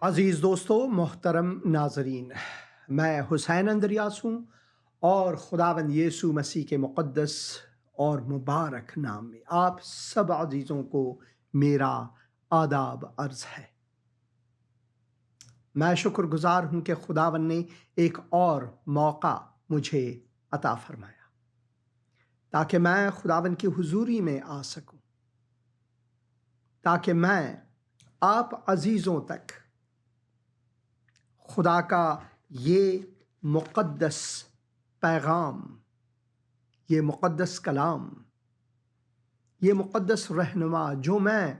عزیز دوستو، محترم ناظرین، میں حسین اندریاس ہوں اور خداوند یسوع مسیح کے مقدس اور مبارک نام میں آپ سب عزیزوں کو میرا آداب عرض ہے۔ میں شکر گزار ہوں کہ خداوند نے ایک اور موقع مجھے عطا فرمایا تاکہ میں خداوند کی حضوری میں آ سکوں، تاکہ میں آپ عزیزوں تک خدا کا یہ مقدس پیغام، یہ مقدس کلام، یہ مقدس رہنما جو میں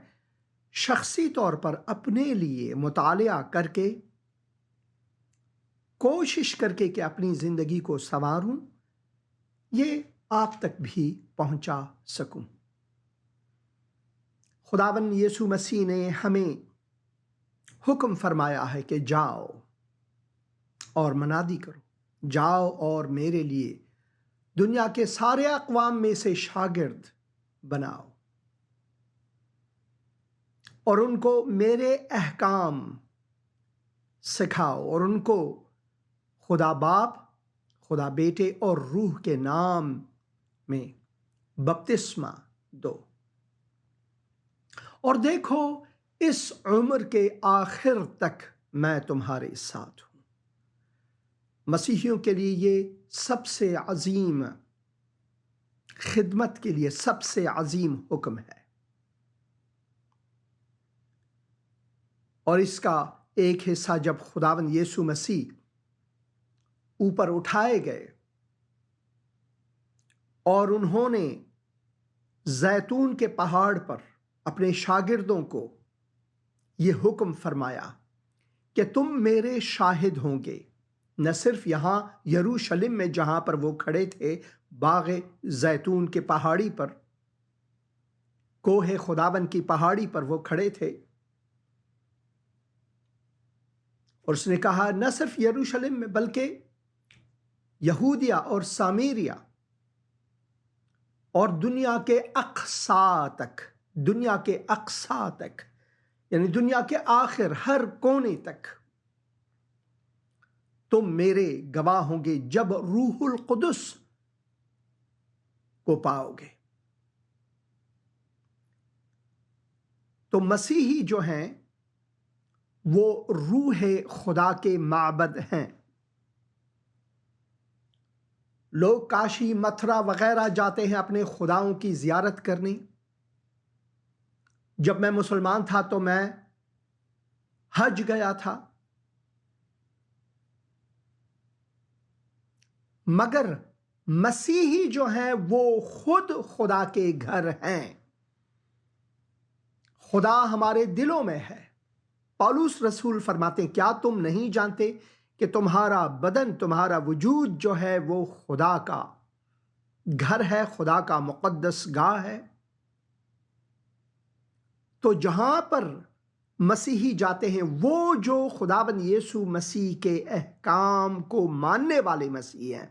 شخصی طور پر اپنے لیے مطالعہ کر کے کوشش کر کے کہ اپنی زندگی کو سنواروں، یہ آپ تک بھی پہنچا سکوں۔ خداوند یسوع مسیح نے ہمیں حکم فرمایا ہے کہ جاؤ اور منادی کرو، جاؤ اور میرے لیے دنیا کے سارے اقوام میں سے شاگرد بناؤ اور ان کو میرے احکام سکھاؤ اور ان کو خدا باپ، خدا بیٹے اور روح کے نام میں بپتسمہ دو، اور دیکھو اس عمر کے آخر تک میں تمہارے ساتھ ہوں۔ مسیحیوں کے لیے یہ سب سے عظیم خدمت کے لیے سب سے عظیم حکم ہے، اور اس کا ایک حصہ جب خداوند یسوع مسیح اوپر اٹھائے گئے اور انہوں نے زیتون کے پہاڑ پر اپنے شاگردوں کو یہ حکم فرمایا کہ تم میرے شاہد ہوں گے، نہ صرف یہاں یروشلم میں جہاں پر وہ کھڑے تھے باغ زیتون کے پہاڑی پر، کوہ خداوند کی پہاڑی پر وہ کھڑے تھے، اور اس نے کہا نہ صرف یروشلم میں بلکہ یہودیہ اور سامریہ اور دنیا کے اقصا تک یعنی دنیا کے آخر ہر کونے تک تم میرے گواہ ہوں گے جب روح القدس کو پاؤ گے۔ تو مسیحی جو ہیں وہ روح خدا کے معبد ہیں۔ لوگ کاشی، متھرا وغیرہ جاتے ہیں اپنے خداؤں کی زیارت کرنے۔ جب میں مسلمان تھا تو میں حج گیا تھا، مگر مسیحی جو ہیں وہ خود خدا کے گھر ہیں۔ خدا ہمارے دلوں میں ہے۔ پولس رسول فرماتے ہیں کیا تم نہیں جانتے کہ تمہارا بدن، تمہارا وجود جو ہے وہ خدا کا گھر ہے، خدا کا مقدس گاہ ہے؟ تو جہاں پر مسیحی جاتے ہیں وہ جو خداوند یسوع مسیح کے احکام کو ماننے والے مسیح ہیں،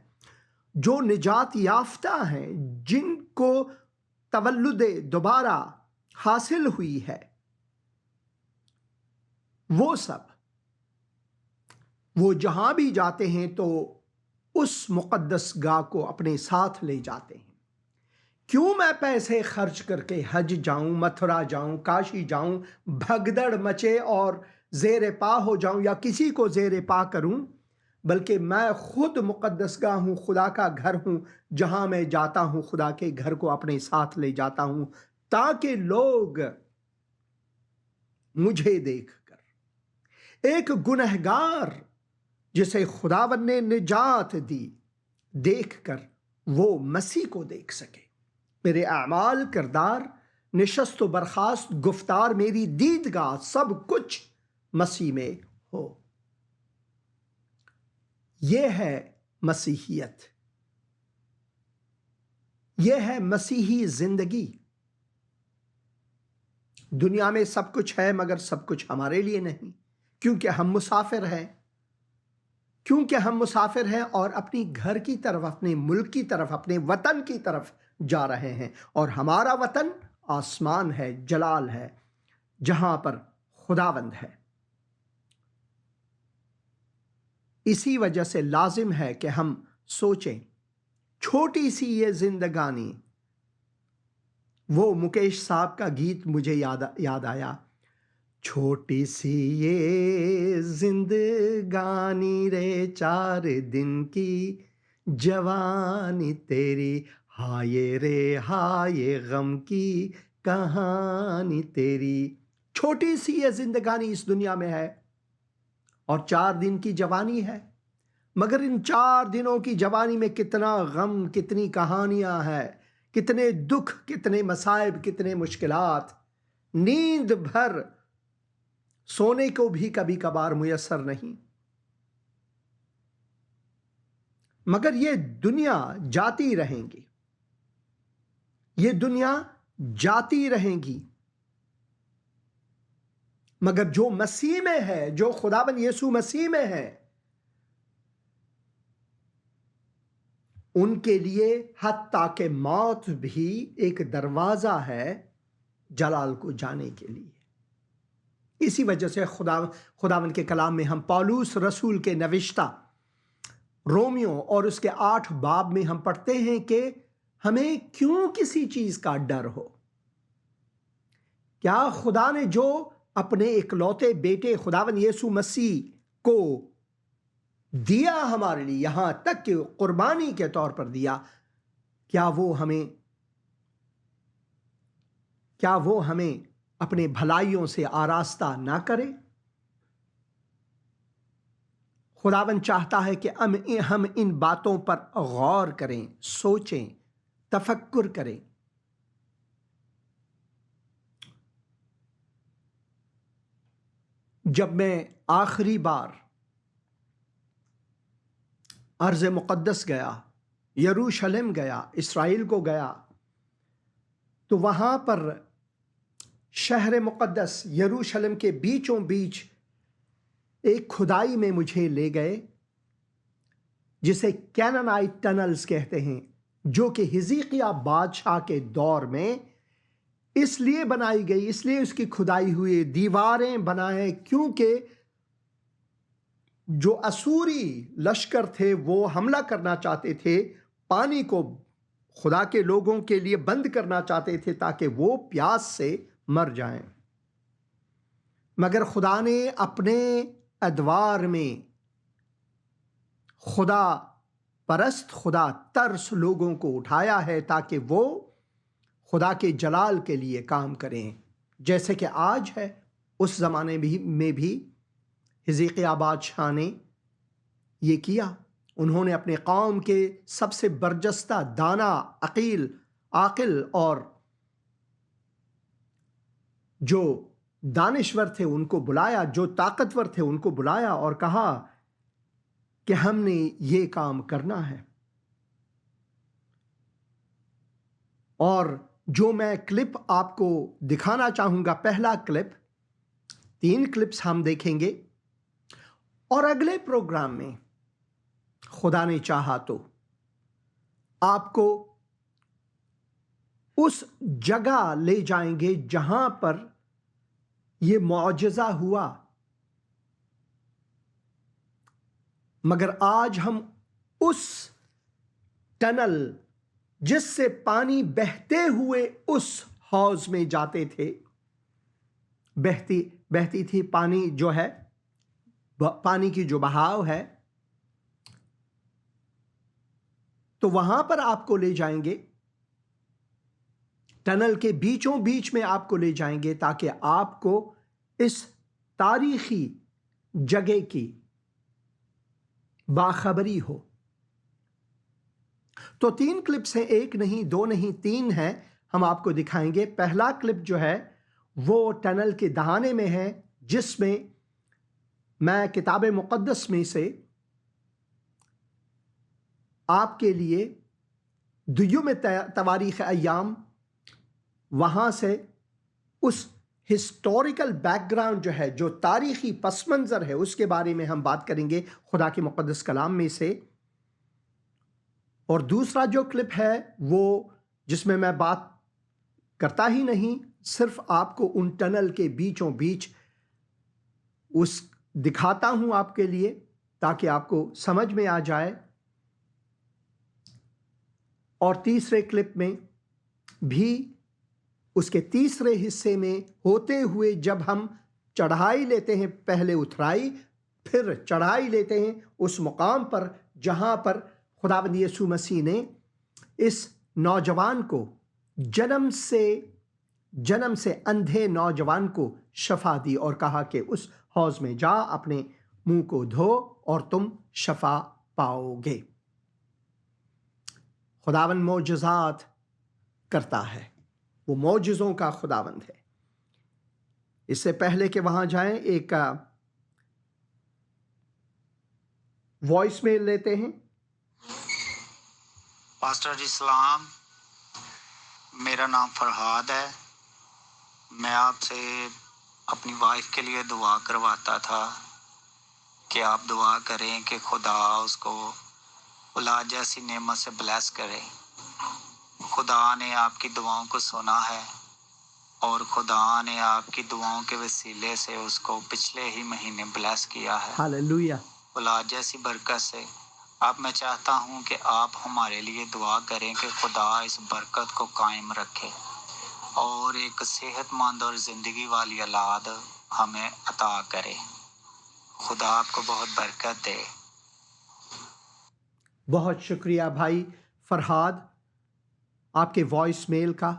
جو نجات یافتہ ہیں، جن کو تولد دوبارہ حاصل ہوئی ہے، وہ سب وہ جہاں بھی جاتے ہیں تو اس مقدس گاہ کو اپنے ساتھ لے جاتے ہیں۔ کیوں میں پیسے خرچ کر کے حج جاؤں، متھرا جاؤں، کاشی جاؤں، بھگدڑ مچے اور زیر پا ہو جاؤں یا کسی کو زیر پا کروں، بلکہ میں خود مقدس گاہ ہوں، خدا کا گھر ہوں، جہاں میں جاتا ہوں خدا کے گھر کو اپنے ساتھ لے جاتا ہوں تاکہ لوگ مجھے دیکھ کر ایک گنہگار جسے خداوند نے نجات دی دیکھ کر وہ مسیح کو دیکھ سکے۔ میرے اعمال، کردار، نشست و برخاست، گفتار، میری دیدگاہ، سب کچھ مسیح میں ہو۔ یہ ہے مسیحیت، یہ ہے مسیحی زندگی۔ دنیا میں سب کچھ ہے مگر سب کچھ ہمارے لیے نہیں، کیونکہ ہم مسافر ہیں اور اپنی گھر کی طرف، اپنے ملک کی طرف، اپنے وطن کی طرف جا رہے ہیں، اور ہمارا وطن آسمان ہے، جلال ہے، جہاں پر خداوند ہے۔ اسی وجہ سے لازم ہے کہ ہم سوچیں، چھوٹی سی یہ زندگانی، وہ مکیش صاحب کا گیت مجھے یاد آیا، چھوٹی سی یہ زندگانی رے 4 دن کی جوانی تیری، ہائے رے ہائے غم کی کہانی تیری۔ چھوٹی سی یہ زندگانی اس دنیا میں ہے اور 4 دن کی جوانی ہے، مگر ان 4 دنوں کی جوانی میں کتنا غم، کتنی کہانیاں ہیں، کتنے دکھ، کتنے مصائب، کتنے مشکلات، نیند بھر سونے کو بھی کبھی کبھار میسر نہیں۔ مگر یہ دنیا جاتی رہیں گی، یہ دنیا جاتی رہیں گی، مگر جو مسیح میں ہے، جو خداوند یسوع مسیح میں ہے، ان کے لیے حتیٰ کہ موت بھی ایک دروازہ ہے جلال کو جانے کے لیے۔ اسی وجہ سے خداوند کے کلام میں ہم پولس رسول کے نوشتہ رومیو اور اس کے 8 باب میں ہم پڑھتے ہیں کہ ہمیں کیوں کسی چیز کا ڈر ہو؟ کیا خدا نے جو اپنے اکلوتے بیٹے خداوند یسوع مسیح کو دیا ہمارے لیے، یہاں تک کہ قربانی کے طور پر دیا، کیا وہ ہمیں اپنے بھلائیوں سے آراستہ نہ کرے؟ خداوند چاہتا ہے کہ ہم ان باتوں پر غور کریں، سوچیں، تفکر کریں۔ جب میں آخری بار ارض مقدس گیا، یروشلم گیا، اسرائیل کو گیا، تو وہاں پر شہر مقدس یروشلم کے بیچوں بیچ ایک کھدائی میں مجھے لے گئے، جسے کینانائٹ ٹنلز کہتے ہیں، جو کہ حزقیہ بادشاہ کے دور میں اس لیے بنائی گئی، اس لیے اس کی کھدائی ہوئی، دیواریں بنائے، کیونکہ جو اسوری لشکر تھے وہ حملہ کرنا چاہتے تھے، پانی کو خدا کے لوگوں کے لیے بند کرنا چاہتے تھے تاکہ وہ پیاس سے مر جائیں۔ مگر خدا نے اپنے ادوار میں خدا پرست، خدا ترس لوگوں کو اٹھایا ہے تاکہ وہ خدا کے جلال کے لیے کام کریں، جیسے کہ آج ہے۔ اس زمانے میں بھی حزقیہ بادشاہ نے یہ کیا۔ انہوں نے اپنے قوم کے سب سے برجستہ، دانا، عاقل اور جو دانشور تھے ان کو بلایا، جو طاقتور تھے ان کو بلایا اور کہا کہ ہم نے یہ کام کرنا ہے۔ اور جو میں کلپ آپ کو دکھانا چاہوں گا، پہلا کلپ، 3 کلپس ہم دیکھیں گے، اور اگلے پروگرام میں خدا نے چاہا تو آپ کو اس جگہ لے جائیں گے جہاں پر یہ معجزہ ہوا۔ مگر آج ہم اس ٹنل جس سے پانی بہتے ہوئے اس حوض میں جاتے تھے، بہتی تھی پانی، جو ہے پانی کی جو بہاؤ ہے، تو وہاں پر آپ کو لے جائیں گے، ٹنل کے بیچوں بیچ میں آپ کو لے جائیں گے تاکہ آپ کو اس تاریخی جگہ کی باخبری ہو۔ تو 3 کلپس ہیں، 1 نہیں، 2 نہیں، 3 ہیں، ہم آپ کو دکھائیں گے۔ پہلا کلپ جو ہے وہ ٹنل کے دہانے میں ہے، جس میں میں کتاب مقدس میں سے آپ کے لیے دیوم تواریخ ایام، وہاں سے اس ہسٹوریکل بیک گراؤنڈ جو ہے، جو تاریخی پس منظر ہے، اس کے بارے میں ہم بات کریں گے خدا کے مقدس کلام میں سے۔ اور دوسرا جو کلپ ہے وہ، جس میں میں بات کرتا ہی نہیں، صرف آپ کو ان ٹنل کے بیچوں بیچ اس دکھاتا ہوں آپ کے لیے، تاکہ آپ کو سمجھ میں آ جائے. اور تیسرے کلپ میں بھی اس کے تیسرے حصے میں ہوتے ہوئے جب ہم چڑھائی لیتے ہیں، پہلے اترائی پھر چڑھائی لیتے ہیں اس مقام پر جہاں پر خداوند یسوع مسیح نے اس نوجوان کو جنم سے اندھے نوجوان کو شفا دی اور کہا کہ اس حوض میں جا، اپنے منہ کو دھو اور تم شفا پاؤ گے. خداوند معجزات کرتا ہے، وہ معجزوں کا خداوند ہے. اس سے پہلے کہ وہاں جائیں ایک وائس میل لیتے ہیں. پاسٹر جی سلام، میرا نام فرہاد ہے. میں آپ سے اپنی وائف کے لیے دعا کرواتا تھا کہ آپ دعا کریں کہ خدا اس کو اولاد جیسی نعمت سے بلیس کرے. خدا نے آپ کی دعاؤں کو سنا ہے اور خدا نے آپ کی دعاؤں کے وسیلے سے اس کو پچھلے ہی مہینے بلیس کیا ہے ہاللویہ. اولاد جیسی برکت سے. اب میں چاہتا ہوں کہ آپ ہمارے لیے دعا کریں کہ خدا اس برکت کو قائم رکھے اور ایک صحت مند اور زندگی والی اولاد ہمیں عطا کرے. خدا آپ کو بہت برکت دے. بہت شکریہ بھائی فرہاد آپ کے وائس میل کا،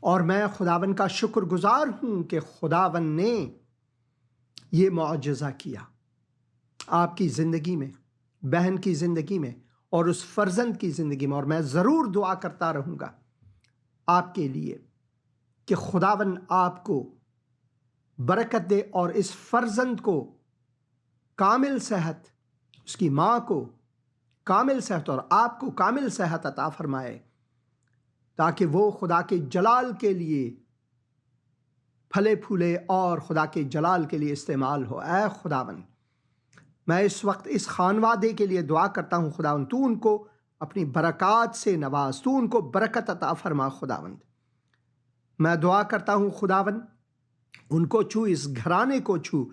اور میں خداوند کا شکر گزار ہوں کہ خداوند نے یہ معجزہ کیا آپ کی زندگی میں، بہن کی زندگی میں اور اس فرزند کی زندگی میں. اور میں ضرور دعا کرتا رہوں گا آپ کے لیے کہ خداوند آپ کو برکت دے اور اس فرزند کو کامل صحت، اس کی ماں کو کامل صحت اور آپ کو کامل صحت عطا فرمائے، تاکہ وہ خدا کے جلال کے لیے پھلے پھولے اور خدا کے جلال کے لیے استعمال ہو. اے خداوند، میں اس وقت اس خانوادے کے لیے دعا کرتا ہوں خداوند، تو ان کو اپنی برکات سے نواز، تو ان کو برکت عطا فرما. خداوند میں دعا کرتا ہوں خداوند، ان کو چھو، اس گھرانے کو چھو،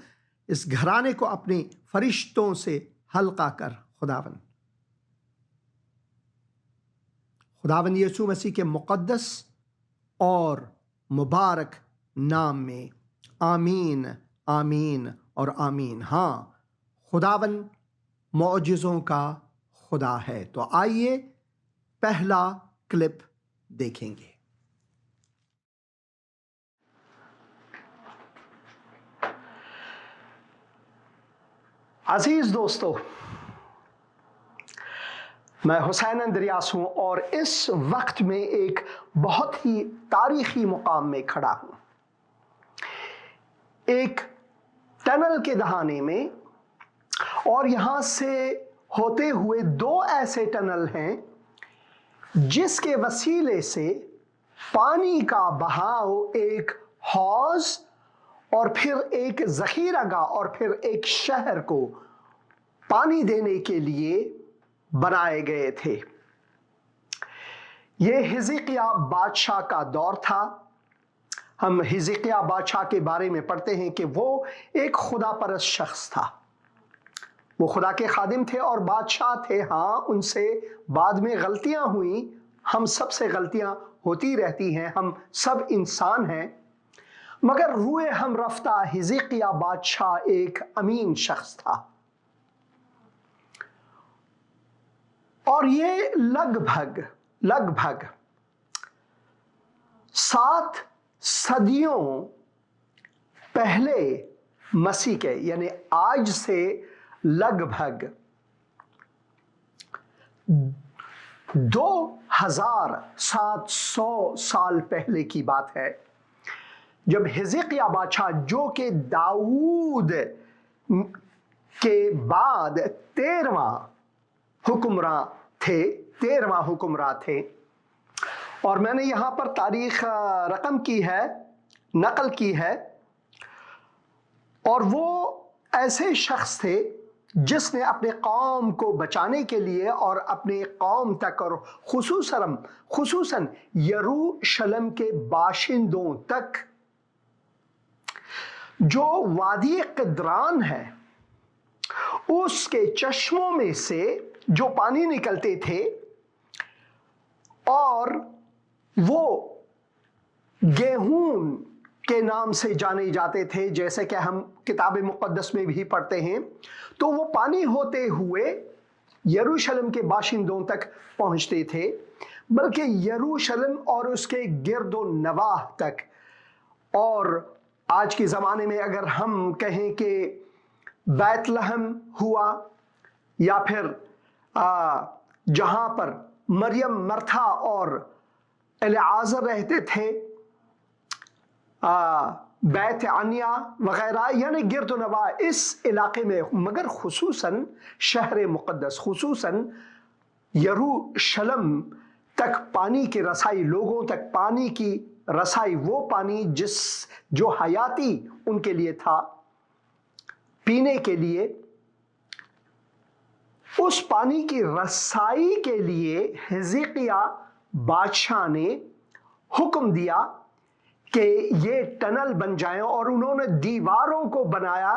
اس گھرانے کو اپنے فرشتوں سے حلقہ کر. خداوند یسوع مسیح کے مقدس اور مبارک نام میں آمین آمین اور آمین. ہاں، خداوند معجزوں کا خدا ہے. تو آئیے پہلا کلپ دیکھیں گے. عزیز دوستو، میں حسین اندریاس ہوں اور اس وقت میں ایک بہت ہی تاریخی مقام میں کھڑا ہوں. ایک ٹنل کے دہانے میں، اور یہاں سے ہوتے ہوئے دو ایسے ٹنل ہیں جس کے وسیلے سے پانی کا بہاؤ ایک حوض اور پھر ایک ذخیرہ گاہ اور پھر ایک شہر کو پانی دینے کے لیے بنائے گئے تھے. یہ حزقیاہ بادشاہ کا دور تھا. ہم حزقیاہ بادشاہ کے بارے میں پڑھتے ہیں کہ وہ ایک خدا پرست شخص تھا. وہ خدا کے خادم تھے اور بادشاہ تھے. ہاں، ان سے بعد میں غلطیاں ہوئیں. ہم سب سے غلطیاں ہوتی رہتی ہیں، ہم سب انسان ہیں. مگر روئے ہم رفتہ حزقیاہ بادشاہ ایک امین شخص تھا، اور یہ لگ بھگ 7 صدیوں پہلے مسیح کے، یعنی آج سے لگ بھگ 2700 سال پہلے کی بات ہے، جب حزقیاہ بادشاہ جو کہ داؤد کے بعد 13واں حکمراں تھے. اور میں نے یہاں پر تاریخ نقل کی ہے، اور وہ ایسے شخص تھے جس نے اپنے قوم کو بچانے کے لیے اور اپنے قوم تک اور خصوصاً یروشلم کے باشندوں تک جو وادی قدران ہے اس کے چشموں میں سے جو پانی نکلتے تھے اور وہ گیہون کے نام سے جانے جاتے تھے، جیسے کہ ہم کتاب مقدس میں بھی پڑھتے ہیں، تو وہ پانی ہوتے ہوئے یروشلم کے باشندوں تک پہنچتے تھے، بلکہ یروشلم اور اس کے گرد و نواح تک۔ اور آج کے زمانے میں اگر ہم کہیں کہ بیت لحم ہوا، یا پھر جہاں پر مریم، مرتھا اور الیعازر رہتے تھے، بیت عنیا وغیرہ، یعنی گرد و نواح اس علاقے میں، مگر خصوصاً شہر مقدس، خصوصاً یروشلم تک پانی کی رسائی، لوگوں تک پانی کی رسائی، وہ پانی جو حیاتی ان کے لیے تھا پینے کے لیے، اس پانی کی رسائی کے لیے حزقیہ بادشاہ نے حکم دیا کہ یہ ٹنل بن جائیں، اور انہوں نے دیواروں کو بنایا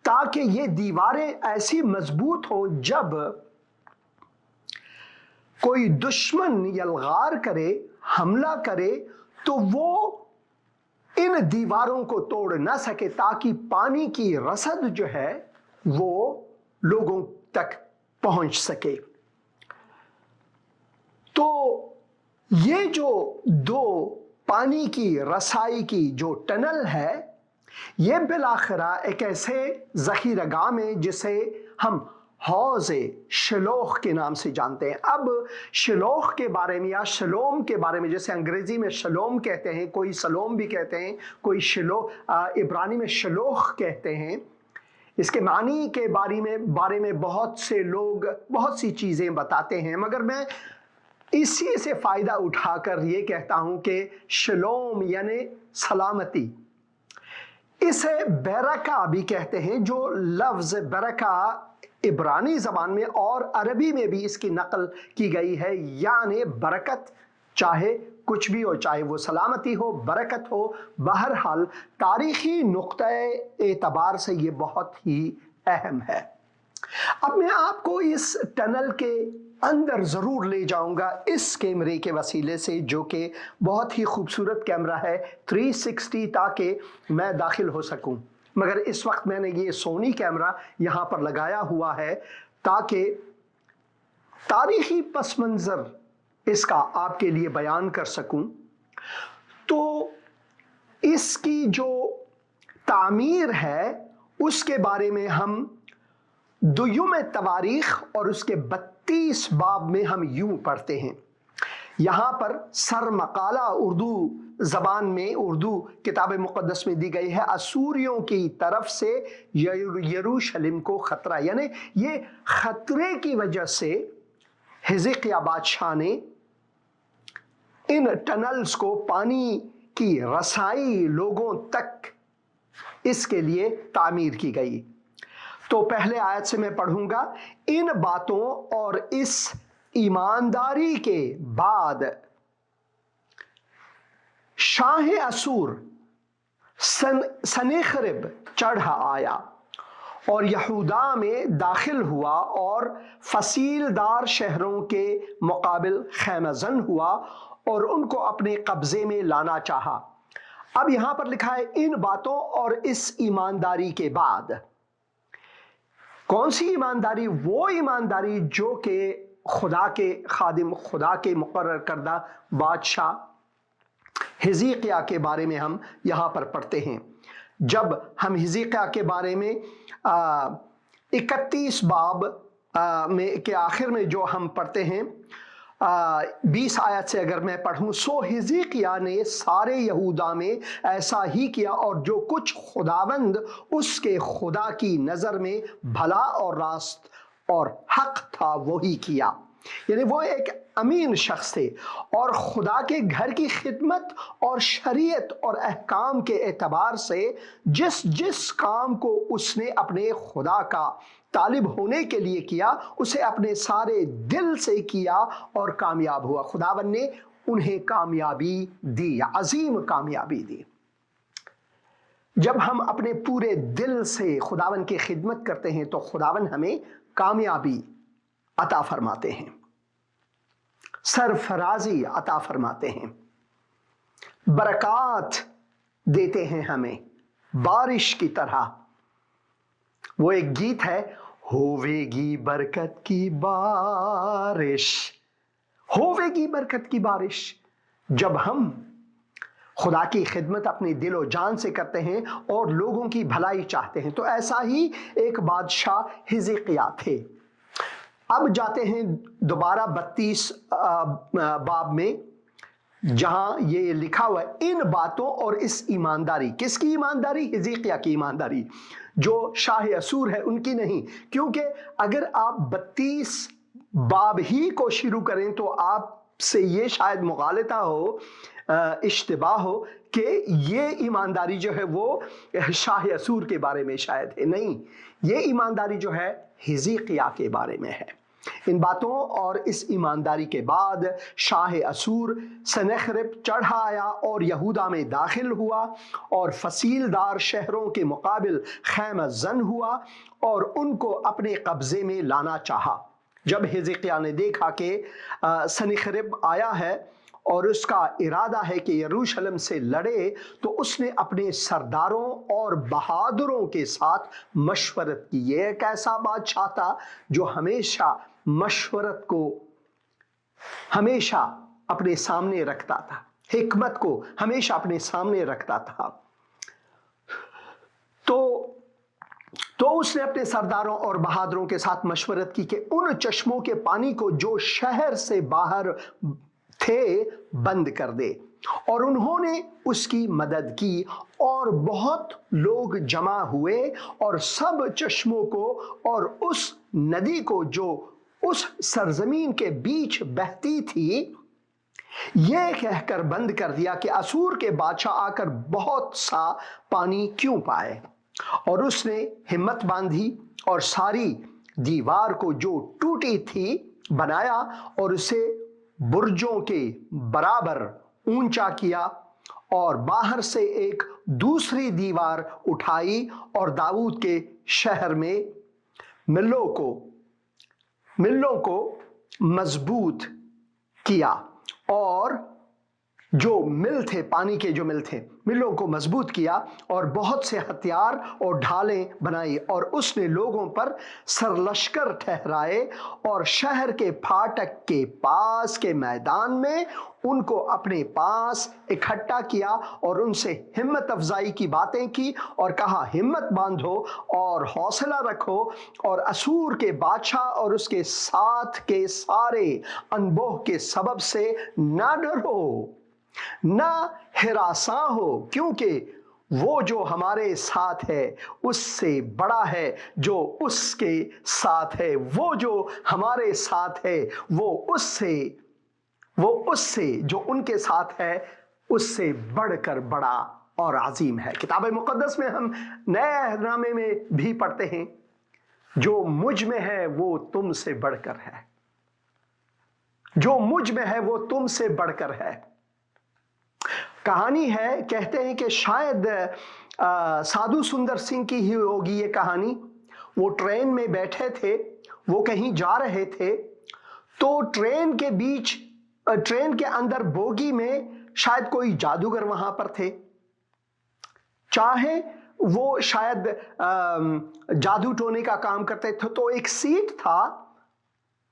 تاکہ یہ دیواریں ایسی مضبوط ہوں، جب کوئی دشمن یلغار کرے، حملہ کرے، تو وہ ان دیواروں کو توڑ نہ سکے، تاکہ پانی کی رسد جو ہے وہ لوگوں تک پہنچ سکے۔ تو یہ جو دو پانی کی رسائی کی جو ٹنل ہے، یہ بالآخرہ ایک ایسے ذخیرہ گاہ میں جسے ہم حوض شلوخ کے نام سے جانتے ہیں۔ اب شلوخ کے بارے میں یا شلوم کے بارے میں، جیسے انگریزی میں شلوم کہتے ہیں، کوئی سلوم بھی کہتے ہیں، کوئی عبرانی میں شلوخ کہتے ہیں، اس کے معنی کے بارے میں بہت سے لوگ بہت سی چیزیں بتاتے ہیں، مگر میں اسی سے فائدہ اٹھا کر یہ کہتا ہوں کہ شلوم یعنی سلامتی۔ اسے برکہ بھی کہتے ہیں، جو لفظ برکہ عبرانی زبان میں اور عربی میں بھی اس کی نقل کی گئی ہے، یعنی برکت، چاہے کچھ بھی ہو، چاہے وہ سلامتی ہو، برکت ہو، بہرحال تاریخی نقطۂ اعتبار سے یہ بہت ہی اہم ہے۔ اب میں آپ کو اس ٹنل کے اندر ضرور لے جاؤں گا اس کیمرے کے وسیلے سے، جو کہ بہت ہی خوبصورت کیمرہ ہے 360، تاکہ میں داخل ہو سکوں، مگر اس وقت میں نے یہ سونی کیمرہ یہاں پر لگایا ہوا ہے تاکہ تاریخی پس منظر اس کا آپ کے لیے بیان کر سکوں۔ تو اس کی جو تعمیر ہے اس کے بارے میں ہم دویم تواریخ اور اس کے 32 باب میں ہم یوں پڑھتے ہیں۔ یہاں پر سر مقالہ اردو زبان میں، اردو کتاب مقدس میں دی گئی ہے، اسوریوں کی طرف سے یروشلم کو خطرہ، یعنی یہ خطرے کی وجہ سے حزقیہ بادشاہ نے ان ٹنلز کو، پانی کی رسائی لوگوں تک، اس کے لیے تعمیر کی گئی۔ تو پہلے آیت سے میں پڑھوں گا، ان باتوں اور اس ایمانداری کے بعد شاہ اسور سنیخرب چڑھا آیا اور یہودا میں داخل ہوا اور فصیلدار شہروں کے مقابل خیمہ زن ہوا اور ان کو اپنے قبضے میں لانا چاہا۔ اب یہاں پر لکھا ہے ان باتوں اور اس ایمانداری کے بعد۔ کون سی ایمانداری؟ وہ ایمانداری جو کہ خدا کے خادم، خدا کے مقرر کردہ بادشاہ حزقیہ کے بارے میں ہم یہاں پر پڑھتے ہیں۔ جب ہم حزقیہ کے بارے میں 31 باب میں کے آخر میں جو ہم پڑھتے ہیں، 20 آیت سے اگر میں پڑھوں، سو حزقیہ نے سارے یہودا میں ایسا ہی کیا اور جو کچھ خداوند اس کے خدا کی نظر میں بھلا اور راست اور حق تھا وہی کیا۔ یعنی وہ ایک امین شخص تھے، اور خدا کے گھر کی خدمت اور شریعت اور احکام کے اعتبار سے جس جس کام کو اس نے اپنے خدا کا طالب ہونے کے لیے کیا، اسے اپنے سارے دل سے کیا اور کامیاب ہوا۔ خداوند نے انہیں کامیابی دی، عظیم کامیابی دی۔ جب ہم اپنے پورے دل سے خداون کی خدمت کرتے ہیں تو خداون ہمیں کامیابی عطا فرماتے ہیں، سرفرازی عطا فرماتے ہیں، برکات دیتے ہیں ہمیں بارش کی طرح۔ وہ ایک گیت ہے، ہوے گی برکت کی بارش، ہوے گی برکت کی بارش۔ جب ہم خدا کی خدمت اپنے دل و جان سے کرتے ہیں اور لوگوں کی بھلائی چاہتے ہیں، تو ایسا ہی ایک بادشاہ حزقیاہ تھے۔ اب جاتے ہیں دوبارہ 32 باب میں، جہاں یہ لکھا ہوا ہے ان باتوں اور اس ایمانداری۔ کس کی ایمانداری؟ حزقیاہ کی ایمانداری، جو شاہ اسور ہے ان کی نہیں۔ کیونکہ اگر آپ 32 باب ہی کو شروع کریں تو آپ سے یہ شاید مغالطہ ہو، اشتباہ ہو کہ یہ ایمانداری جو ہے وہ شاہ اسور کے بارے میں شاید ہے۔ نہیں، یہ ایمانداری جو ہے حزقیاہ کے بارے میں ہے۔ ان باتوں اور اس ایمانداری کے بعد شاہ اسور سنخرب چڑھا آیا اور یہودا میں داخل ہوا اور فصیل دار شہروں کے مقابل خیمہ زن ہوا اور ان کو اپنے قبضے میں لانا چاہا۔ جب حزقیاہ نے دیکھا کہ سنخرب آیا ہے اور اس کا ارادہ ہے کہ یروشلم سے لڑے، تو اس نے اپنے سرداروں اور بہادروں کے ساتھ مشورت کی۔ یہ ایک ایسا بادشاہ تھا جو ہمیشہ مشورت کو ہمیشہ اپنے سامنے رکھتا تھا، حکمت کو ہمیشہ اپنے سامنے رکھتا تھا۔ تو اس نے اپنے سرداروں اور بہادروں کے ساتھ مشورت کی کہ ان چشموں کے پانی کو جو شہر سے باہر تھے بند کر دے، اور انہوں نے اس کی مدد کی اور بہت لوگ جمع ہوئے اور سب چشموں کو اور اس ندی کو جو اس سرزمین کے بیچ بہتی تھی یہ کہہ کر بند کر دیا کہ اسور کے بادشاہ آ کر بہت سا پانی کیوں پائے۔ اور اس نے ہمت باندھی اور ساری دیوار کو جو ٹوٹی تھی بنایا اور اسے برجوں کے برابر اونچا کیا، اور باہر سے ایک دوسری دیوار اٹھائی اور داؤد کے شہر میں ملوں کو مضبوط کیا، اور جو مل تھے، پانی کے جو مل تھے، ملوں کو مضبوط کیا اور بہت سے ہتھیار اور ڈھالیں بنائی، اور اس نے لوگوں پر سرلشکر ٹھہرائے اور شہر کے پھاٹک کے پاس کے میدان میں ان کو اپنے پاس اکٹھا کیا اور ان سے ہمت افزائی کی باتیں کی اور کہا، ہمت باندھو اور حوصلہ رکھو اور اسور کے بادشاہ اور اس کے ساتھ کے سارے انبوہ کے سبب سے نہ ڈرو نہ ہراساں ہو، کیونکہ وہ جو ہمارے ساتھ ہے اس سے بڑا ہے جو اس کے ساتھ ہے، وہ جو ہمارے ساتھ ہے وہ اس سے جو ان کے ساتھ ہے اس سے بڑھ کر بڑا اور عظیم ہے۔ کتاب مقدس میں ہم نئے عہد نامے میں بھی پڑھتے ہیں، جو مجھ میں ہے وہ تم سے بڑھ کر ہے، جو مجھ میں ہے وہ تم سے بڑھ کر ہے۔ کہانی ہے، کہتے ہیں کہ شاید سادھو سندر سنگھ کی ہی ہوگی یہ کہانی۔ وہ ٹرین میں بیٹھے تھے، وہ کہیں جا رہے تھے، تو ٹرین کے اندر بوگی میں شاید کوئی جادوگر وہاں پر تھے، چاہے وہ شاید جادو ٹونے کا کام کرتے تھے۔ تو ایک سیٹ تھا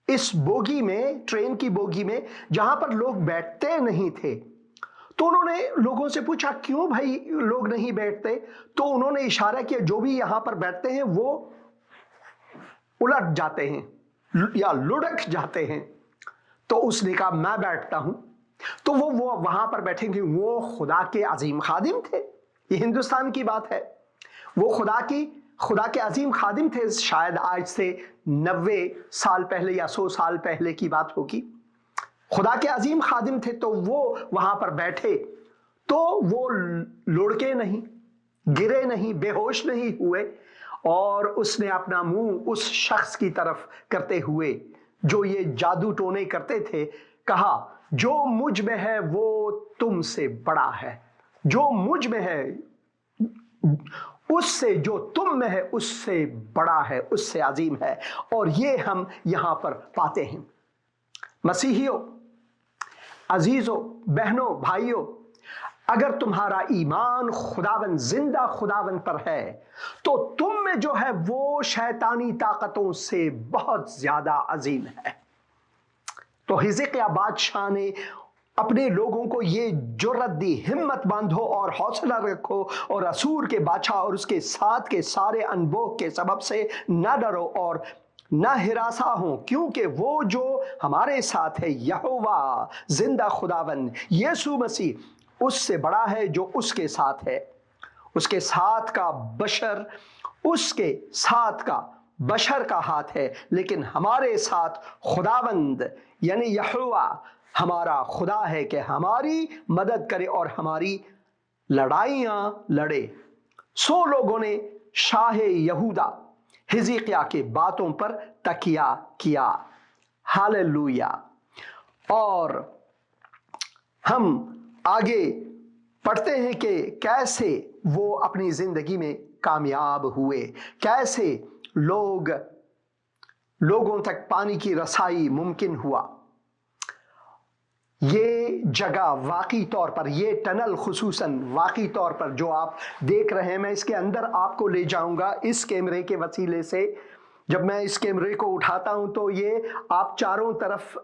اس بوگی میں، ٹرین کی بوگی میں، جہاں پر لوگ بیٹھتے نہیں تھے۔ تو انہوں نے لوگوں سے پوچھا، کیوں بھائی لوگ نہیں بیٹھتے؟ تو انہوں نے اشارہ کیا، جو بھی یہاں پر بیٹھتے ہیں وہ الٹ جاتے ہیں یا لڑک جاتے ہیں۔ تو اس نے کہا، میں بیٹھتا ہوں۔ تو وہ وہاں پر بیٹھیں گے، وہ خدا کے عظیم خادم تھے۔ یہ ہندوستان کی بات ہے، وہ خدا کے عظیم خادم تھے، شاید آج سے 90 سال پہلے یا 100 سال پہلے کی بات ہوگی۔ خدا کے عظیم خادم تھے، تو وہ وہاں پر بیٹھے، تو وہ لڑکے نہیں، گرے نہیں، بے ہوش نہیں ہوئے، اور اس نے اپنا منہ اس شخص کی طرف کرتے ہوئے جو یہ جادو ٹونے کرتے تھے کہا، جو مجھ میں ہے وہ تم سے بڑا ہے، جو مجھ میں ہے اس سے جو تم میں ہے اس سے بڑا ہے، اس سے عظیم ہے، اور یہ ہم یہاں پر پاتے ہیں۔ مسیحیوں، عزیزوں، بہنوں، بھائیوں، اگر تمہارا ایمان خداوند زندہ خداوند پر ہے تو تم میں جو ہے وہ شیطانی طاقتوں سے بہت زیادہ عظیم ہے۔ تو حزقیہ بادشاہ نے اپنے لوگوں کو یہ جرأت دی، ہمت باندھو اور حوصلہ رکھو، اور اسور کے بادشاہ اور اس کے ساتھ کے سارے انبوہ کے سبب سے نہ ڈرو اور نہ ہراساں ہوں، کیونکہ وہ جو ہمارے ساتھ ہے، یہوہ زندہ خداوند یسوع مسیح اس سے بڑا ہے جو اس کے ساتھ ہے۔ اس کے ساتھ کا بشر کا ہاتھ ہے، لیکن ہمارے ساتھ خداوند یعنی یہوہ ہمارا خدا ہے کہ ہماری مدد کرے اور ہماری لڑائیاں لڑے۔ سو لوگوں نے شاہ یہودا حزقیہ کے باتوں پر تکیہ کیا۔ ہاللویا۔ اور ہم آگے پڑھتے ہیں کہ کیسے وہ اپنی زندگی میں کامیاب ہوئے، کیسے لوگوں تک پانی کی رسائی ممکن ہوا۔ یہ جگہ واقعی طور پر، یہ ٹنل خصوصاً واقعی طور پر جو آپ دیکھ رہے ہیں، میں اس کے اندر آپ کو لے جاؤں گا اس کیمرے کے وسیلے سے۔ جب میں اس کیمرے کو اٹھاتا ہوں تو یہ آپ چاروں طرف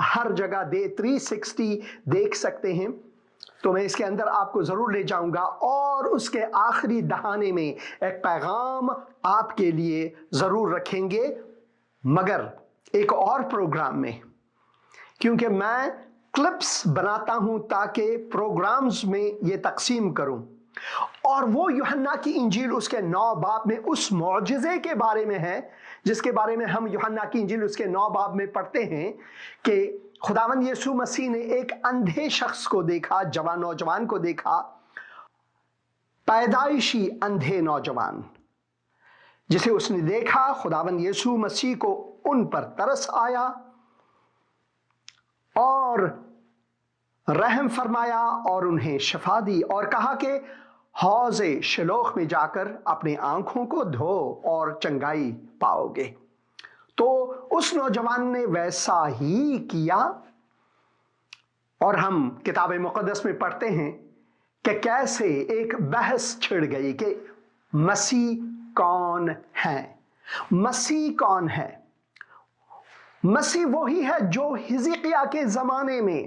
ہر جگہ 360 دیکھ سکتے ہیں۔ تو میں اس کے اندر آپ کو ضرور لے جاؤں گا، اور اس کے آخری دہانے میں ایک پیغام آپ کے لیے ضرور رکھیں گے، مگر ایک اور پروگرام میں، کیونکہ میں کلپس بناتا ہوں تاکہ پروگرامز میں یہ تقسیم کروں، اور وہ یوحنا کی انجیل اس کے 9 باب میں اس معجزے کے بارے میں ہے جس کے بارے میں ہم یوحنا کی انجیل اس کے 9 باب میں پڑھتے ہیں کہ خداوند یسوع مسیح نے ایک اندھے شخص کو دیکھا، نوجوان کو دیکھا، پیدائشی اندھے نوجوان، جسے اس نے دیکھا۔ خداوند یسوع مسیح کو ان پر ترس آیا اور رحم فرمایا اور انہیں شفا دی، اور کہا کہ حوض شلوخ میں جا کر اپنے آنکھوں کو دھو اور چنگائی پاؤ گے۔ تو اس نوجوان نے ویسا ہی کیا، اور ہم کتاب مقدس میں پڑھتے ہیں کہ کیسے ایک بحث چھڑ گئی کہ مسیح کون ہے؟ مسیح کون ہے؟ مسیح وہی ہے جو حزقیہ کے زمانے میں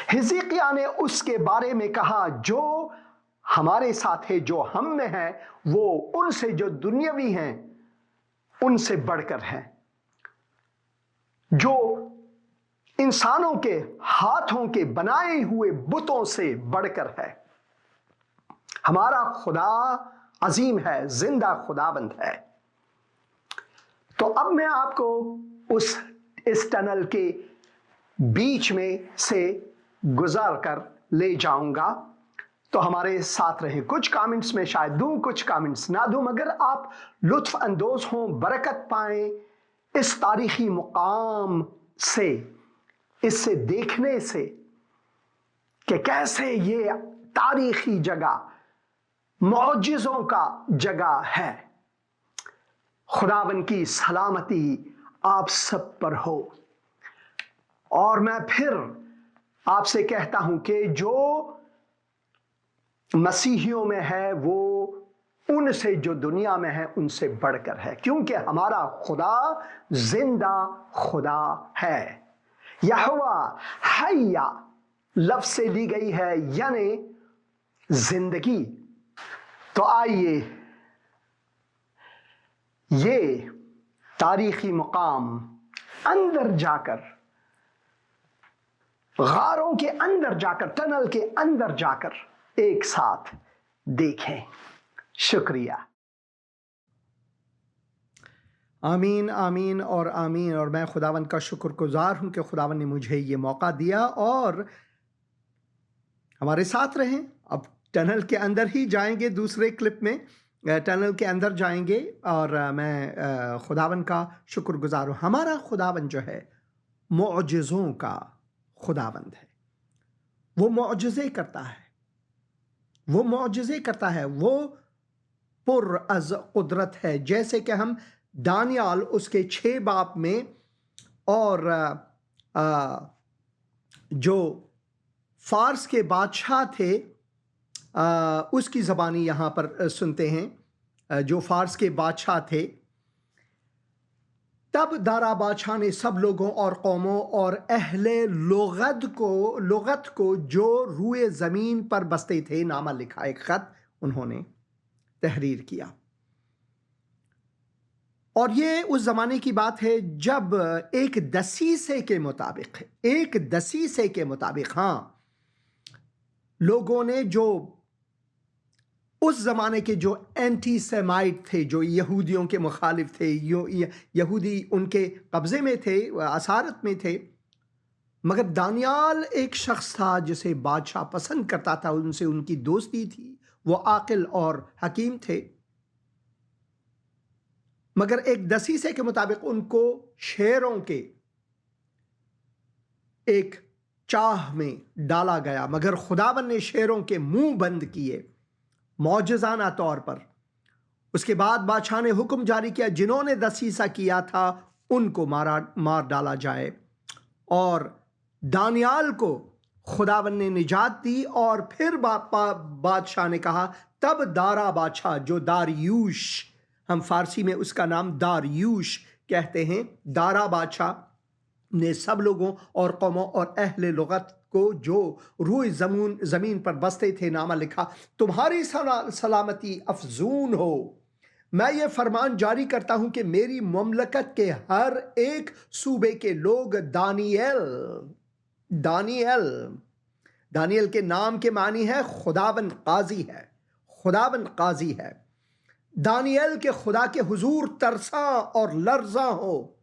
حزقیہ نے اس کے بارے میں کہا، جو ہمارے ساتھ ہے، جو ہم میں ہے، وہ ان سے جو دنیاوی ہیں ان سے بڑھ کر ہے، جو انسانوں کے ہاتھوں کے بنائے ہوئے بتوں سے بڑھ کر ہے۔ ہمارا خدا عظیم ہے، زندہ خداوند ہے۔ تو اب میں آپ کو اس ٹنل کے بیچ میں سے گزار کر لے جاؤں گا، تو ہمارے ساتھ رہیں۔ کچھ کامنٹس میں شاید دوں، کچھ کامنٹس نہ دوں، مگر آپ لطف اندوز ہوں، برکت پائیں اس تاریخی مقام سے، اس سے دیکھنے سے کہ کیسے یہ تاریخی جگہ معجزوں کا جگہ ہے۔ خداوند کی سلامتی آپ سب پر ہو۔ اور میں پھر آپ سے کہتا ہوں کہ جو مسیحیوں میں ہے وہ ان سے جو دنیا میں ہے ان سے بڑھ کر ہے، کیونکہ ہمارا خدا زندہ خدا ہے۔ یہوہ حیہ لفظ سے لی گئی ہے، یعنی زندگی۔ تو آئیے یہ تاریخی مقام اندر جا کر، غاروں کے اندر جا کر، ٹنل کے اندر جا کر ایک ساتھ دیکھیں۔ شکریہ۔ آمین، آمین اور آمین۔ اور میں خداوند کا شکر گزار ہوں کہ خداوند نے مجھے یہ موقع دیا، اور ہمارے ساتھ رہیں۔ اب ٹنل کے اندر ہی جائیں گے، دوسرے کلپ میں ٹنل کے اندر جائیں گے، اور میں خداوند کا شکر گزار ہوں۔ ہمارا خداوند جو ہے معجزوں کا خداوند ہے، وہ معجزے کرتا ہے۔ وہ معجزے کرتا ہے، وہ پر از قدرت ہے. جیسے کہ ہم دانیال اس کے 6 باب میں اور جو فارس کے بادشاہ تھے اس کی زبانی یہاں پر سنتے ہیں. جو فارس کے بادشاہ تھے، تب دارا بادشاہ نے سب لوگوں اور قوموں اور اہل لغت کو جو روئے زمین پر بستے تھے نامہ لکھا. ایک خط انہوں نے تحریر کیا. اور یہ اس زمانے کی بات ہے جب ایک دسیسے کے مطابق ہاں لوگوں نے جو اس زمانے کے جو اینٹی سیمائٹ تھے، جو یہودیوں کے مخالف تھے، یہودی ان کے قبضے میں تھے، اسارت میں تھے، مگر دانیال ایک شخص تھا جسے بادشاہ پسند کرتا تھا، ان سے ان کی دوستی تھی، وہ عاقل اور حکیم تھے. مگر ایک دسیسے کے مطابق ان کو شیروں کے ایک چاہ میں ڈالا گیا، مگر خداوند نے شیروں کے منہ بند کیے معجزانہ طور پر. اس کے بعد بادشاہ نے حکم جاری کیا جنہوں نے دسیسہ کیا تھا ان کو مار ڈالا جائے. اور دانیال کو خداوند نے نجات دی. اور پھر بادشاہ نے کہا، تب دارا بادشاہ جو داریوش، ہم فارسی میں اس کا نام داریوش کہتے ہیں، دارا بادشاہ نے سب لوگوں اور قوموں اور اہل لغت کو جو روئے زمین پر بستے تھے نامہ لکھا، تمہاری سلامتی افزون ہو. میں یہ فرمان جاری کرتا ہوں کہ میری مملکت کے ہر ایک صوبے کے لوگ دانیل کے نام کے معنی ہے خداوند قاضی ہے. دانیل کے خدا کے حضور ترساں اور لرزاں ہو،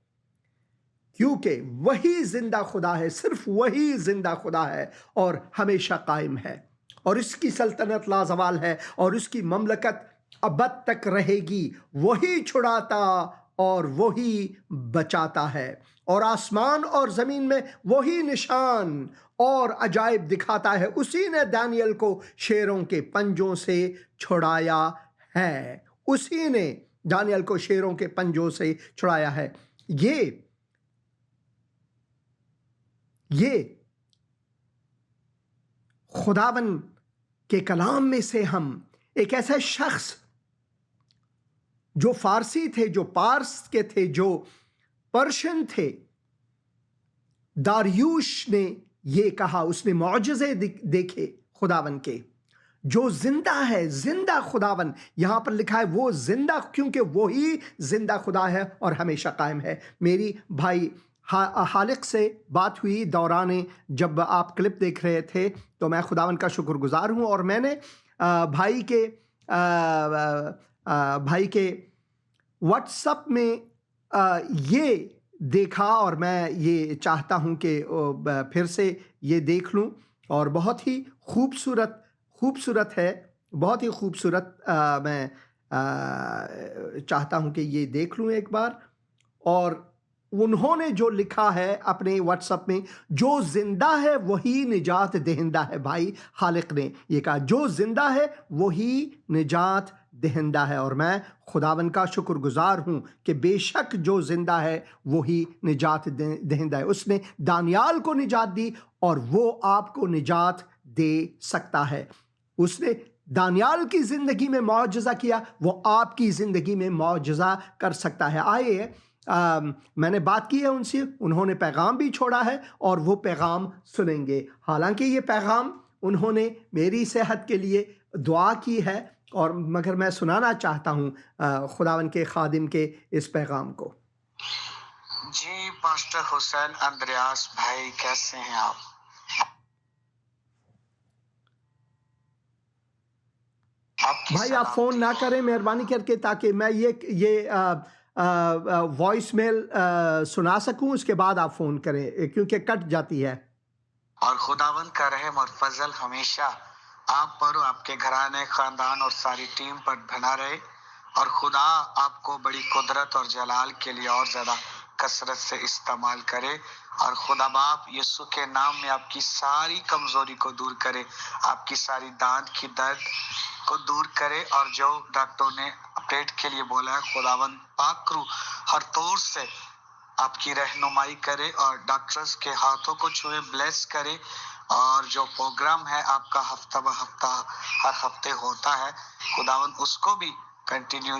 کیونکہ وہی زندہ خدا ہے، صرف وہی زندہ خدا ہے اور ہمیشہ قائم ہے، اور اس کی سلطنت لازوال ہے اور اس کی مملکت ابد تک رہے گی. وہی چھڑاتا اور وہی بچاتا ہے، اور آسمان اور زمین میں وہی نشان اور عجائب دکھاتا ہے. اسی نے دانیل کو شیروں کے پنجوں سے چھڑایا ہے. اسی نے دانیل کو شیروں کے پنجوں سے چھڑایا ہے. یہ خداوند کے کلام میں سے ہم ایک ایسے شخص جو فارسی تھے، جو پارس کے تھے، جو پرشین تھے، داریوش نے یہ کہا. اس نے معجزے دیکھے خداوند کے، جو زندہ ہے، زندہ خداوند یہاں پر لکھا ہے، وہ زندہ، کیونکہ وہی زندہ خدا ہے اور ہمیشہ قائم ہے. میری بھائی خالق سے بات ہوئی دوران جب آپ کلپ دیکھ رہے تھے، تو میں خداوند کا شکر گزار ہوں. اور میں نے بھائی کے واٹس ایپ میں یہ دیکھا، اور میں یہ چاہتا ہوں کہ پھر سے یہ دیکھ لوں. اور بہت ہی خوبصورت ہے، بہت ہی خوبصورت. میں چاہتا ہوں کہ یہ دیکھ لوں ایک بار. اور انہوں نے جو لکھا ہے اپنے واٹس ایپ میں، جو زندہ ہے وہی نجات دہندہ ہے. بھائی خالق نے یہ کہا، جو زندہ ہے وہی نجات دہندہ ہے. اور میں خداوند کا شکر گزار ہوں کہ بے شک جو زندہ ہے وہی نجات دہندہ ہے. اس نے دانیال کو نجات دی اور وہ آپ کو نجات دے سکتا ہے. اس نے دانیال کی زندگی میں معجزہ کیا، وہ آپ کی زندگی میں معجزہ کر سکتا ہے. آئیے، میں نے بات کی ہے ان سے، انہوں نے پیغام بھی چھوڑا ہے اور وہ پیغام سنیں گے. حالانکہ یہ پیغام انہوں نے میری صحت کے لیے دعا کی ہے، اور مگر میں سنانا چاہتا ہوں خداوند کے خادم کے اس پیغام کو. جی پاسٹر حسین اندریاس بھائی، کیسے ہیں آپ؟ بھائی آپ فون نہ کریں مہربانی کر کے، تاکہ میں یہ وائس میل سنا سکوں، اس کے بعد آپ فون کریں کیونکہ کٹ جاتی ہے. اور خداوند کا رحم اور فضل ہمیشہ آپ پر، آپ کے گھرانے، خاندان اور ساری ٹیم پر بنا رہے، اور خدا آپ کو بڑی قدرت اور جلال کے لیے اور زیادہ کثرت سے استعمال کرے، اور خدا باپ یسوع کے نام میں آپ کی ساری کمزوری کو دور کرے، آپ کی ساری دانت کی درد کو دور کرے، اور جو ڈاکٹروں نے آپریٹ کے لیے بولا ہے خداوند پاک روح ہر طور سے آپ کی رہنمائی کرے، اور ڈاکٹرز کے ہاتھوں کو چھوئے، بلیس کرے، اور جو پروگرام ہے آپ کا ہفتہ بہ ہفتہ ہر ہفتے ہوتا ہے خداوند اس کو بھی کنٹینیو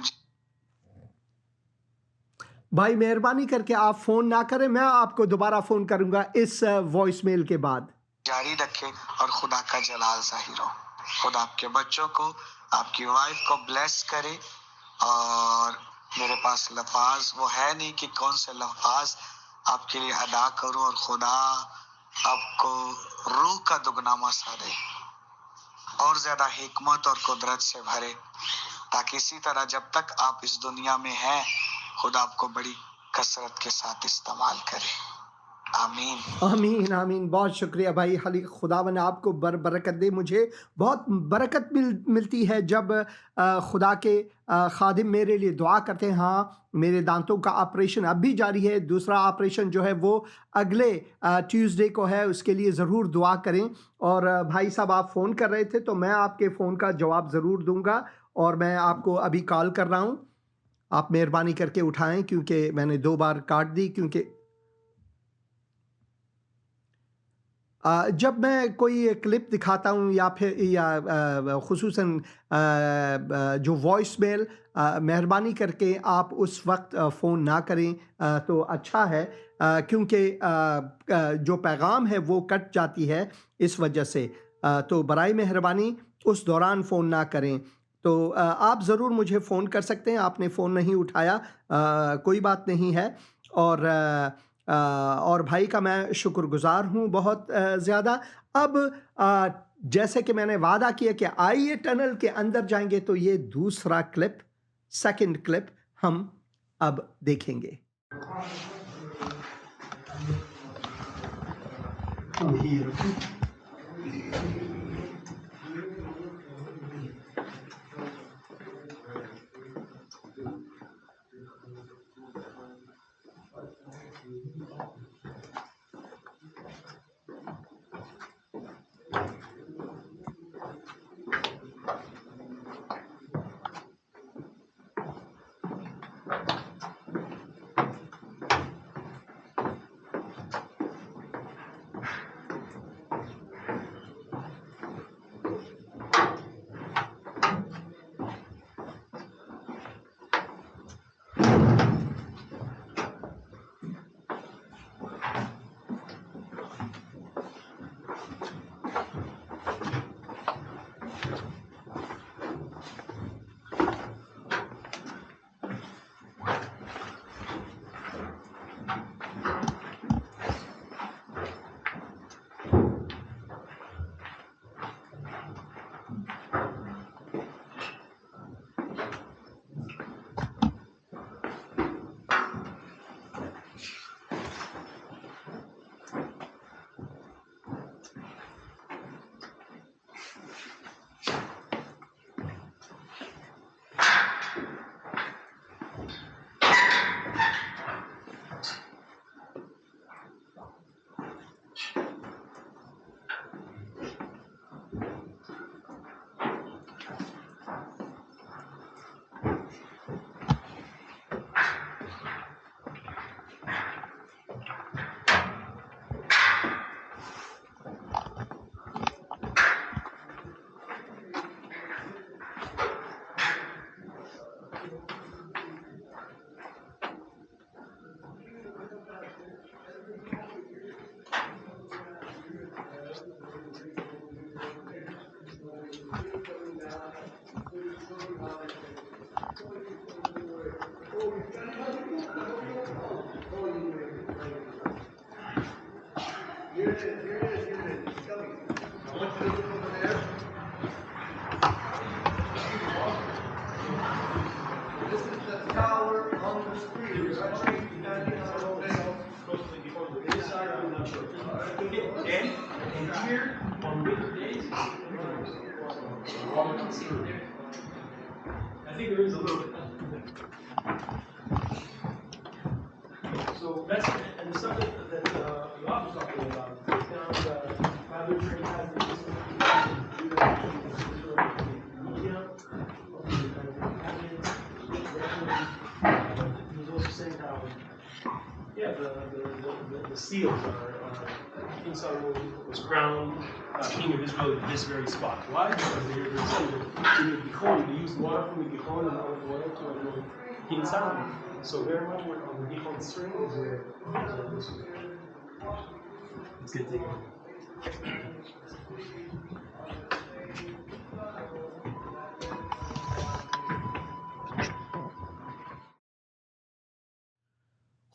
بھائی مہربانی کر کے آپ فون نہ کریں، میں آپ کو دوبارہ فون کروں گا اس وائس میل کے بعد۔ جاری رکھے، اور خدا کا جلال ظاہر ہو۔ خدا آپ کے بچوں کو، آپ کی وائف کو بلیس کرے، اور میرے پاس لفظ وہ ہے نہیں کہ کون سے لفظ آپ کے لیے ادا کروں، اور خدا آپ کو روح کا دگنا مسا دے اور زیادہ حکمت اور قدرت سے بھرے، تاکہ اسی طرح جب تک آپ اس دنیا میں ہیں خدا آپ کو بڑی کثرت کے ساتھ استعمال کرے۔ آمین آمین آمین، بہت شکریہ بھائی، خداوند آپ کو برکت دے۔ مجھے بہت برکت ملتی ہے جب خدا کے خادم میرے لیے دعا کرتے ہیں۔ ہاں، میرے دانتوں کا آپریشن اب بھی جاری ہے، دوسرا آپریشن جو ہے وہ اگلے ٹیوزڈے کو ہے، اس کے لیے ضرور دعا کریں۔ اور بھائی صاحب آپ فون کر رہے تھے تو میں آپ کے فون کا جواب ضرور دوں گا، اور میں آپ کو ابھی کال کر رہا ہوں، آپ مہربانی کر کے اٹھائیں، کیونکہ میں نے 2 بار کاٹ دی۔ کیونکہ جب میں کوئی کلپ دکھاتا ہوں یا خصوصاً جو وائس میل، مہربانی کر کے آپ اس وقت فون نہ کریں تو اچھا ہے، کیونکہ جو پیغام ہے وہ کٹ جاتی ہے اس وجہ سے، تو برائے مہربانی اس دوران فون نہ کریں۔ تو آپ ضرور مجھے فون کر سکتے ہیں، آپ نے فون نہیں اٹھایا، کوئی بات نہیں ہے، اور بھائی کا میں شکر گزار ہوں بہت زیادہ۔ اب جیسے کہ میں نے وعدہ کیا کہ آئیے ٹنل کے اندر جائیں گے، تو یہ دوسرا کلپ، سیکنڈ کلپ ہم اب دیکھیں گے۔ I think there is a little bit. So seals are. King Solomon was crowned king of Israel at this very spot. Why? Because they're saying that in the Gihon, they used water from the Gihon and olive oil to anoint King Solomon. So very much on the Gihon string is where this is. Let's get digging.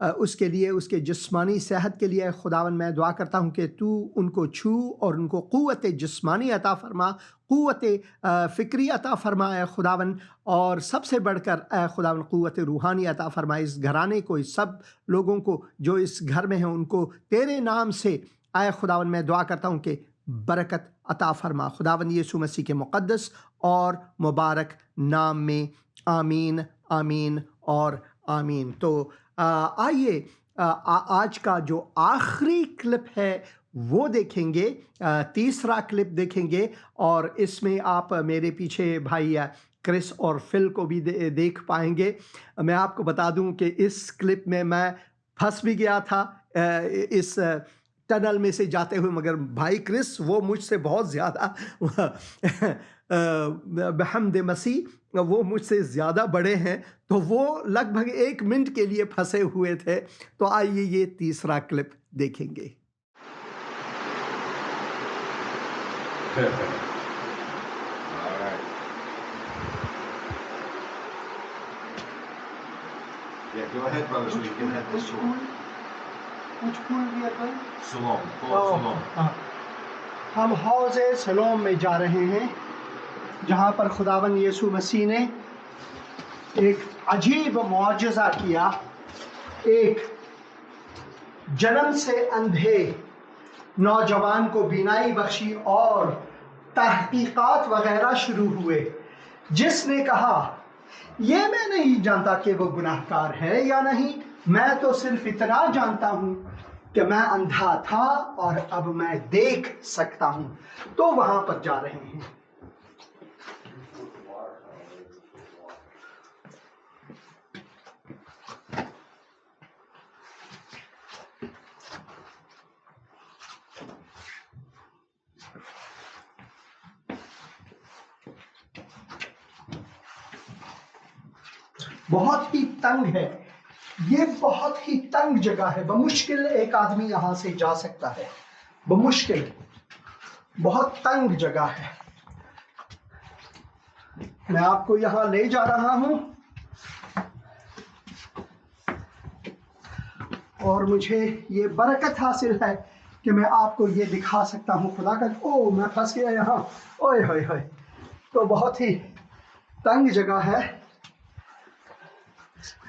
اس کے لیے، اس کے جسمانی صحت کے لیے خداوند میں دعا کرتا ہوں کہ تو ان کو چھو اور ان کو قوت جسمانی عطا فرما، قوت فکری عطا فرما اے خداوند، اور سب سے بڑھ کر اے خداوند قوت روحانی عطا فرما اس گھرانے کو، اس سب لوگوں کو جو اس گھر میں ہیں، ان کو تیرے نام سے اے خداوند میں دعا کرتا ہوں کہ برکت عطا فرما خداوند یسوع مسیح کے مقدس اور مبارک نام میں، آمین آمین اور آمین۔ تو آئیے آج کا جو آخری کلپ ہے وہ دیکھیں گے، تیسرا کلپ دیکھیں گے، اور اس میں آپ میرے پیچھے بھائی کرس اور فل کو بھی دیکھ پائیں گے۔ میں آپ کو بتا دوں کہ اس کلپ میں پھنس بھی گیا تھا اس ٹنل میں سے جاتے ہوئے، مگر بھائی کرس وہ مجھ سے بہت زیادہ بحمد مسیح وہ مجھ سے زیادہ بڑے ہیں، تو وہ لگ بھگ 1 منٹ کے لیے پھنسے ہوئے تھے۔ تو آئیے یہ تیسرا کلپ دیکھیں گے۔ Go ahead, brother, so you can head this way. Which pool we are going? Siloam, Siloam. ہم حوض سلوم میں جا رہے ہیں، جہاں پر خداوند یسوع مسیح نے ایک عجیب معجزہ کیا، ایک جنم سے اندھے نوجوان کو بینائی بخشی، اور تحقیقات وغیرہ شروع ہوئے، جس نے کہا یہ میں نہیں جانتا کہ وہ گناہ کار ہے یا نہیں، میں تو صرف اتنا جانتا ہوں کہ میں اندھا تھا اور اب میں دیکھ سکتا ہوں۔ تو وہاں پر جا رہے ہیں۔ بہت ہی تنگ ہے، یہ بہت ہی تنگ جگہ ہے، بمشکل ایک آدمی یہاں سے جا سکتا ہے، بمشکل، بہت تنگ جگہ ہے۔ میں آپ کو یہاں لے جا رہا ہوں، اور مجھے یہ برکت حاصل ہے کہ میں آپ کو یہ دکھا سکتا ہوں۔ خدا کا او میں پھنس گیا یہاں، اوئے ہوئے ہوئے۔ تو بہت ہی تنگ جگہ ہے،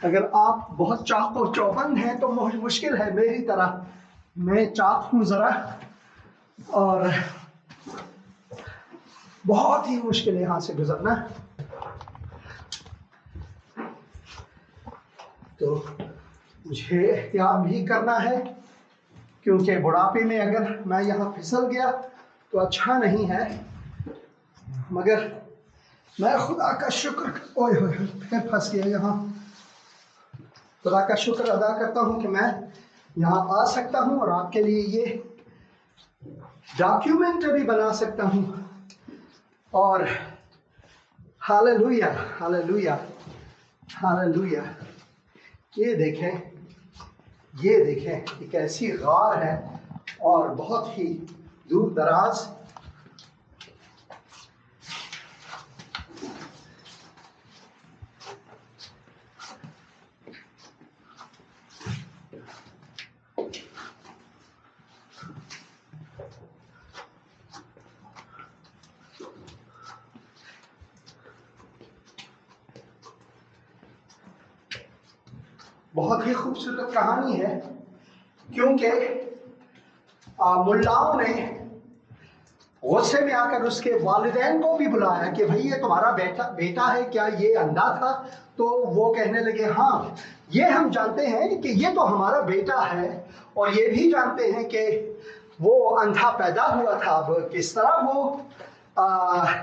اگر آپ بہت چاق و چوبند ہیں تو مشکل ہے میری طرح، میں چاق ہوں ذرا، اور بہت ہی مشکل ہے یہاں سے گزرنا۔ تو مجھے احتیاط بھی کرنا ہے، کیونکہ بڑھاپے میں اگر میں یہاں پھسل گیا تو اچھا نہیں ہے، مگر میں خدا کا شکر، اوئے ہوئے پھر پھنس گیا یہاں، خدا کا شکر ادا کرتا ہوں کہ میں یہاں آ سکتا ہوں اور آپ کے لیے یہ ڈاکیومنٹری بنا سکتا ہوں۔ اور ہاللویا ہاللویا ہاللویا۔ یہ دیکھیں، یہ دیکھیں، ایک ایسی غار ہے اور بہت ہی دور دراز۔ بہت ہی خوبصورت کہانی ہے، کیونکہ ملاؤں نے غصے میں آ کر اس کے والدین کو بھی بلایا کہ بھئی یہ تمہارا بیٹا ہے کیا، یہ اندھا تھا؟ تو وہ کہنے لگے ہاں یہ ہم جانتے ہیں کہ یہ تو ہمارا بیٹا ہے، اور یہ بھی جانتے ہیں کہ وہ اندھا پیدا ہوا تھا، اب کس طرح وہ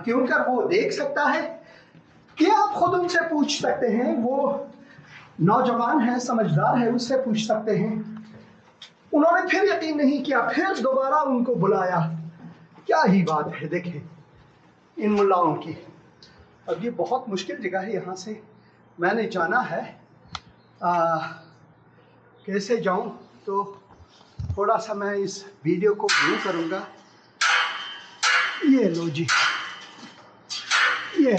کیوں کر وہ دیکھ سکتا ہے؟ کہ آپ خود ان سے پوچھ سکتے ہیں، وہ نوجوان ہے، سمجھدار ہے، اس سے پوچھ سکتے ہیں۔ انہوں نے پھر یقین نہیں کیا، پھر دوبارہ ان کو بلایا۔ کیا ہی بات ہے دیکھیں ان ملاؤں کی۔ اب یہ بہت مشکل جگہ ہے، یہاں سے میں نے جانا ہے، کیسے جاؤں؟ تو تھوڑا سا میں اس ویڈیو کو ویو کروں گا۔ یہ لو جی، یہ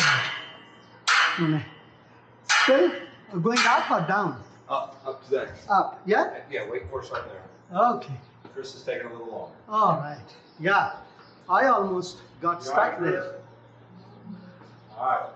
پھر going up or down? Up Zach. Up, yeah? Yeah, wait for us right there. Okay. Chris is taking a little longer. All right. Yeah. I almost got stuck there. All right.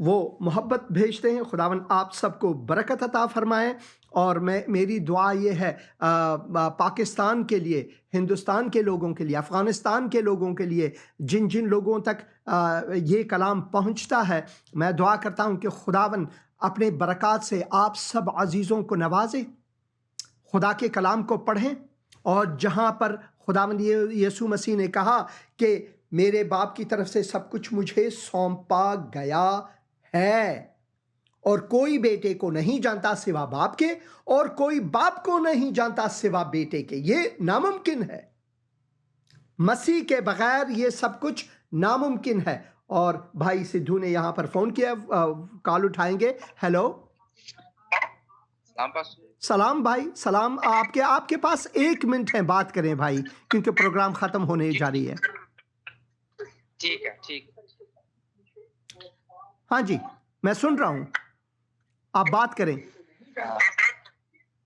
وہ محبت بھیجتے ہیں. خداوند آپ سب کو برکت عطا فرمائے. اور میری دعا یہ ہے پاکستان کے لیے، ہندوستان کے لوگوں کے لیے، افغانستان کے لوگوں کے لیے، جن جن لوگوں تک یہ کلام پہنچتا ہے، میں دعا کرتا ہوں کہ خداوند اپنے برکات سے آپ سب عزیزوں کو نوازے، خدا کے کلام کو پڑھیں. اور جہاں پر خداوند یسوع مسیح نے کہا کہ میرے باپ کی طرف سے سب کچھ مجھے سونپا گیا ہے، اور کوئی بیٹے کو نہیں جانتا سوا باپ کے، اور کوئی باپ کو نہیں جانتا سوا بیٹے کے. یہ ناممکن ہے، مسیح کے بغیر یہ سب کچھ ناممکن ہے. اور بھائی سدھو نے یہاں پر فون کیا، کال اٹھائیں گے. ہیلو، سلام بھائی، سلام. آپ کے پاس 1 منٹ ہے، بات کریں بھائی، کیونکہ پروگرام ختم ہونے جا رہی ہے. ٹھیک ہے، ٹھیک. ہاں جی، میں سن رہا ہوں، آپ بات کریں.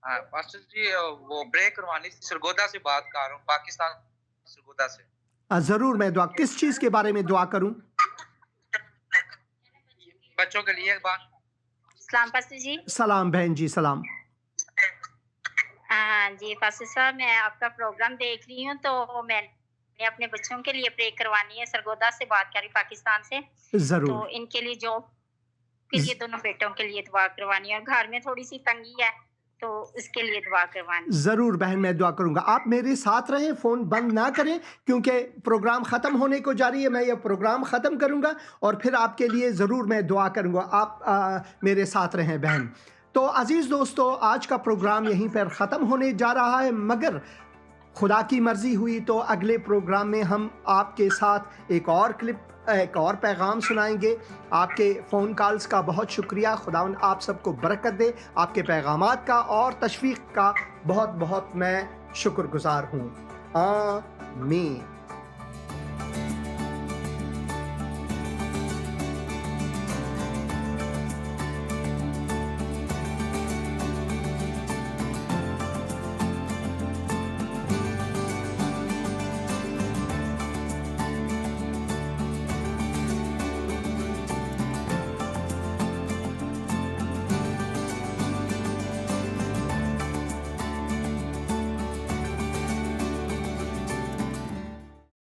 ہاں پاسٹر جی، وہ بریک کروانی تھی، سرگودا سے بات کر رہا ہوں، پاکستان سرگودا سے. ضرور، میں دعا کس چیز کے بارے میں دعا کروں؟ بچوں کے لیے بات. سلام پاسٹر جی. سلام بہن جی، سلام. ہاں جی پاسٹر صاحب، میں آپ کا پروگرام دیکھ رہی ہوں، تو میں نے اپنے بچوں کے لیے پرے کروانی ہے. سرگودا سے بات کر رہی، پاکستان سے. ضرور. تو ان کے لیے جاب کے لیے، دونوں بیٹوں کے لیے دعا کروانی ہے، اور گھر میں تھوڑی سی تنگی ہے، تو اس کے لیے دعا کروانی. ضرور بہن، میں دعا کروں گا. آپ میرے ساتھ رہیں، فون بند نہ کریں، کیونکہ پروگرام ختم ہونے کو جا رہی ہے. میں یہ پروگرام ختم کروں گا اور پھر آپ کے لیے ضرور میں دعا کروں گا. آپ میرے ساتھ رہیں بہن. تو عزیز دوستو، آج کا پروگرام یہیں پر ختم ہونے جا رہا ہے، مگر خدا کی مرضی ہوئی تو اگلے پروگرام میں ہم آپ کے ساتھ ایک اور کلپ، ایک اور پیغام سنائیں گے. آپ کے فون کالز کا بہت شکریہ. خداوند آپ سب کو برکت دے. آپ کے پیغامات کا اور تشویق کا بہت بہت میں شکر گزار ہوں. آمین.